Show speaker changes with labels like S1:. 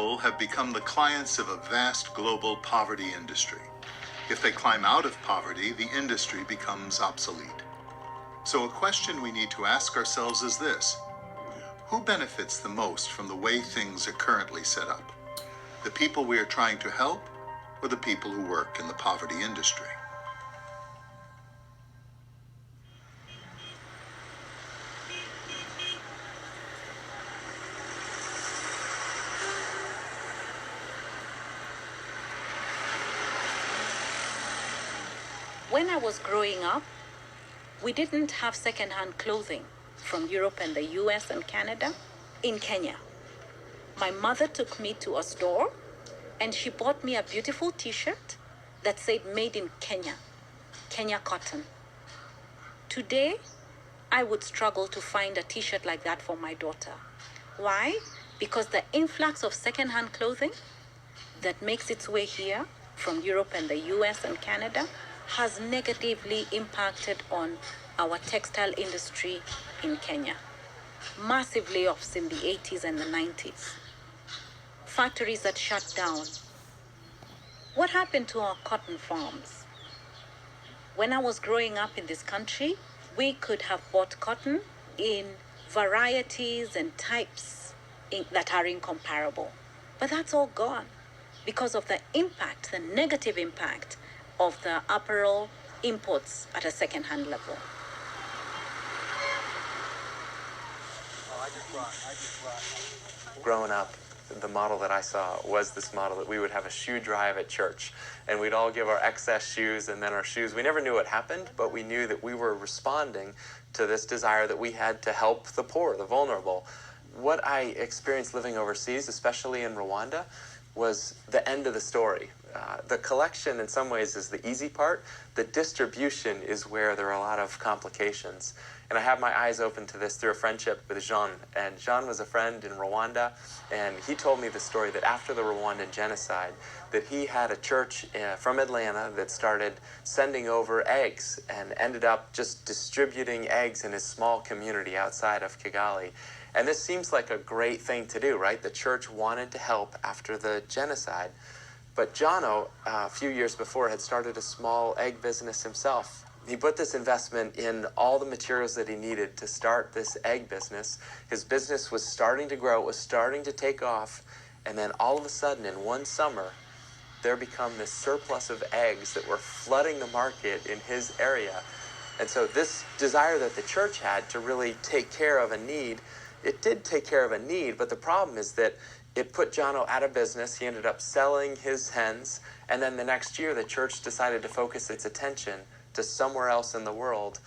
S1: people have become the clients of a vast global poverty industry. If they climb out of poverty, the industry becomes obsolete. So a question we need to ask ourselves is this: who benefits the most from the way things are currently set up? The people we are trying to help, or the people who work in the poverty industry?
S2: When I was growing up, we didn't have second-hand clothing from Europe and the US and Canada in Kenya. My mother took me to a store and she bought me a beautiful t-shirt that said made in Kenya, Kenya cotton. Today, I would struggle to find a t-shirt like that for my daughter. Why? Because the influx of second-hand clothing that makes its way here from Europe and the US and Canada has negatively impacted on our textile industry in Kenya. Massive layoffs in the 80s and the 90s. Factories that shut down. What happened to our cotton farms? When I was growing up in this country, we could have bought cotton in varieties and types that are incomparable. But that's all gone because of the impact, the negative impact of the apparel imports at a second-hand level.
S3: Growing up, the model that I saw was this model that we would have a shoe drive at church, and we'd all give our excess shoes and then our shoes. We never knew what happened, but we knew that we were responding to this desire that we had to help the poor, the vulnerable. What I experienced living overseas, especially in Rwanda, was the end of the story. The collection in some ways is the easy part. The distribution is where there are a lot of complications. And I have my eyes open to this through a friendship with Jean. And Jean was a friend in Rwanda, and he told me the story that after the Rwandan genocide, that he had a church from Atlanta that started sending over eggs and ended up just distributing eggs in his small community outside of Kigali. And this seems like a great thing to do, right? The church wanted to help after the genocide. But Jono, a few years before, had started a small egg business himself. He put this investment in all the materials that he needed to start this egg business. His business was starting to grow, it was starting to take off, and then all of a sudden, in one summer, there become this surplus of eggs that were flooding the market in his area. And so this desire that the church had to really take care of a need, it did take care of a need, but the problem is that it put Jono out of business. He ended up selling his hens, and then the next year the church decided to focus its attention to somewhere else in the world